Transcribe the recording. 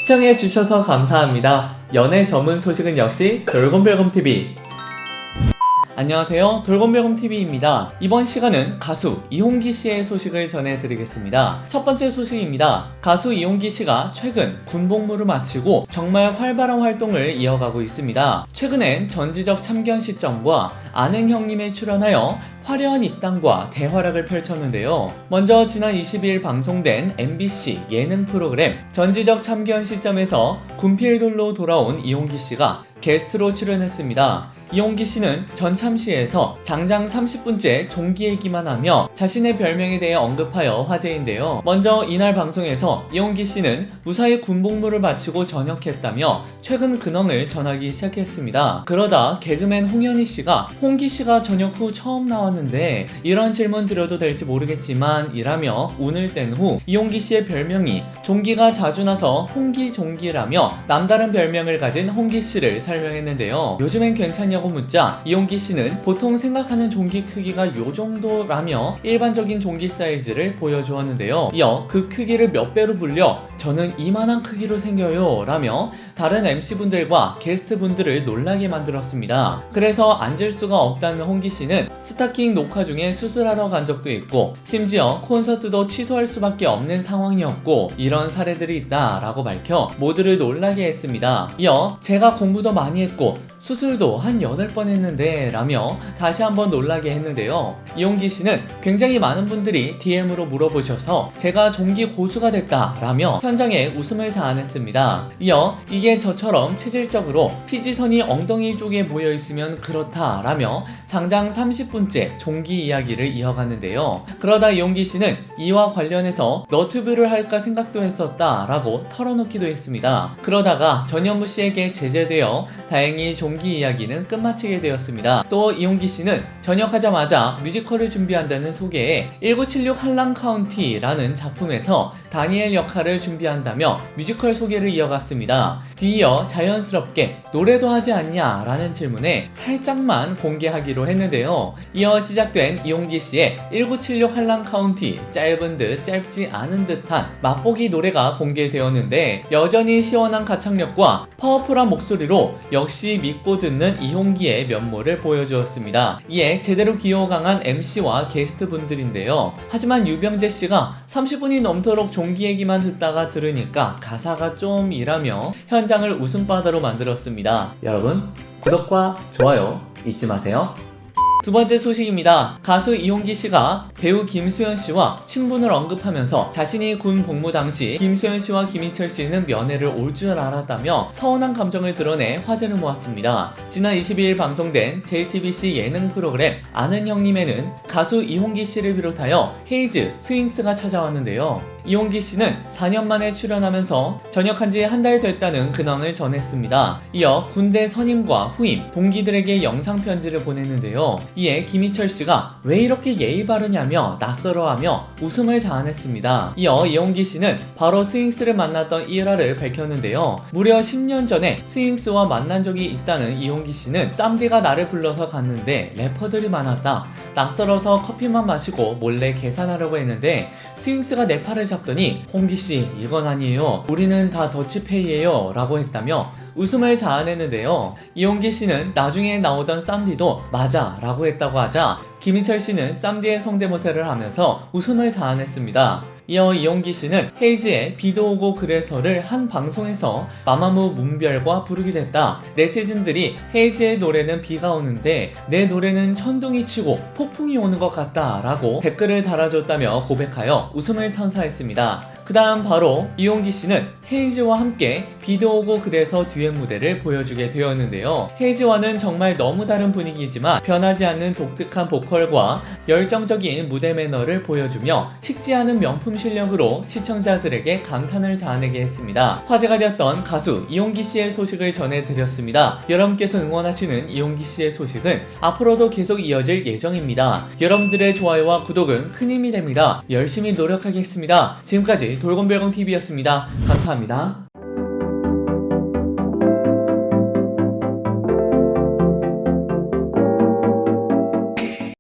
시청해주셔서 감사합니다. 연애 전문 소식은 역시 돌곰별곰TV. 안녕하세요, 돌곰별곰TV입니다. 이번 시간은 가수 이홍기 씨의 소식을 전해드리겠습니다. 첫 번째 소식입니다. 가수 이홍기 씨가 최근 군복무를 마치고 정말 활발한 활동을 이어가고 있습니다. 최근엔 전지적 참견 시점과 아는 형님에 출연하여 화려한 입담과 대활약을 펼쳤는데요. 먼저 지난 22일 방송된 MBC 예능 프로그램 전지적 참견 시점에서 군필돌로 돌아온 이홍기 씨가 게스트로 출연했습니다. 이홍기 씨는 전참시에서 장장 30분째 종기 얘기만 하며 자신의 별명에 대해 언급하여 화제인데요. 먼저 이날 방송에서 이홍기 씨는 무사히 군복무를 마치고 전역했다며 최근 근황을 전하기 시작했습니다. 그러다 개그맨 홍현희 씨가 홍기 씨가 전역 후 처음 나왔는데 이런 질문 드려도 될지 모르겠지만 이라며 운을 뗀 후 이홍기 씨의 별명이 종기가 자주 나서 홍기 종기라며 남다른 별명을 가진 홍기 씨를 설명했는데요. 요즘엔 괜찮냐고 묻자 이홍기 씨는 보통 생각하는 종기 크기가 요 정도라며 일반적인 종기 사이즈를 보여주었는데요. 이어 그 크기를 몇 배로 불려 저는 이만한 크기로 생겨요 라며 다른 MC분들과 게스트분들을 놀라게 만들었습니다. 그래서 앉을 수가 없다는 홍기 씨는 스타킹 녹화 중에 수술하러 간 적도 있고 심지어 콘서트도 취소할 수밖에 없는 상황이었고 이런 사례들이 있다 라고 밝혀 모두를 놀라게 했습니다. 이어 제가 공부도 많이 했고 수술도 한 8번 했는데 라며 다시 한번 놀라게 했는데요. 이홍기 씨는 굉장히 많은 분들이 DM으로 물어보셔서 제가 종기 고수가 됐다 라며 현장에 웃음을 자아냈습니다. 이어 이게 저처럼 체질적으로 피지선이 엉덩이 쪽에 모여있으면 그렇다 라며 장장 30분째 종기 이야기를 이어갔는데요. 그러다 이홍기 씨는 이와 관련해서 너튜브를 할까 생각도 했었다 라고 털어놓기도 했습니다. 그러다가 전현무 씨에게 제재되어 다행히 종기 이야기는 끝마치게 되었습니다. 또 이홍기 씨는 전역하자마자 뮤지컬을 준비한다는 소개에 1976 한랑 카운티라는 작품에서 다니엘 역할을 준비한다며 뮤지컬 소개를 이어갔습니다. 뒤이어 자연스럽게 노래도 하지 않냐 라는 질문에 살짝만 공개하기로 했는데요. 이어 시작된 이홍기 씨의 1976 한랑 카운티 짧은 듯 짧지 않은 듯한 맛보기 노래가 공개되었는데 여전히 시원한 가창력과 파워풀한 목소리로 역시 믿고 듣는 이홍기의 면모를 보여주었습니다. 이에 제대로 기호 강한 MC와 게스트분들인데요. 하지만 유병재 씨가 30분이 넘도록 종기 얘기만 듣다가 들으니까 가사가 좀 이라며 현장을 웃음바다로 만들었습니다. 여러분 구독과 좋아요 잊지 마세요. 두 번째 소식입니다. 가수 이홍기 씨가 배우 김수현 씨와 친분을 언급하면서 자신이 군 복무 당시 김수현 씨와 김희철 씨는 면회를 올 줄 알았다며 서운한 감정을 드러내 화제를 모았습니다. 지난 22일 방송된 JTBC 예능 프로그램 아는 형님에는 가수 이홍기 씨를 비롯하여 헤이즈, 스윙스가 찾아왔는데요. 이홍기 씨는 4년 만에 출연하면서 전역한 지 한 달 됐다는 근황을 전했습니다. 이어 군대 선임과 후임, 동기들에게 영상 편지를 보냈는데요. 이에 김희철 씨가 왜 이렇게 예의 바르냐며 낯설어하며 웃음을 자아냈습니다. 이어 이홍기 씨는 바로 스윙스를 만났던 일화를 밝혔는데요. 무려 10년 전에 스윙스와 만난 적이 있다는 이홍기 씨는 쌈디가 나를 불러서 갔는데 래퍼들이 많았다. 낯설어서 커피만 마시고 몰래 계산하려고 했는데 스윙스가 내 팔을 잡더니 홍기씨 이건 아니에요. 우리는 다 더치페이예요 라고 했다며 웃음을 자아냈는데요. 이홍기 씨는 나중에 나오던 쌈디도 맞아 라고 했다고 하자 김희철 씨는 쌈디의 성대모사를 하면서 웃음을 자아냈습니다. 이어 이홍기 씨는 헤이즈의 비도 오고 그래서를 한 방송에서 마마무 문별과 부르기도 했다. 네티즌들이 헤이즈의 노래는 비가 오는데 내 노래는 천둥이 치고 폭풍이 오는 것 같다 라고 댓글을 달아줬다며 고백하여 웃음을 선사했습니다. 그 다음 바로 이홍기 씨는 헤이즈와 함께 비도 오고 그래서 듀엣 무대를 보여주게 되었는데요. 헤이즈와는 정말 너무 다른 분위기지만 변하지 않는 독특한 보컬과 열정적인 무대 매너를 보여주며 식지 않은 명품 실력으로 시청자들에게 감탄을 자아내게 했습니다. 화제가 되었던 가수 이홍기 씨의 소식을 전해드렸습니다. 여러분께서 응원하시는 이홍기 씨의 소식은 앞으로도 계속 이어질 예정입니다. 여러분들의 좋아요와 구독은 큰 힘이 됩니다. 열심히 노력하겠습니다. 지금까지 돌곰별곰TV였습니다. 감사합니다.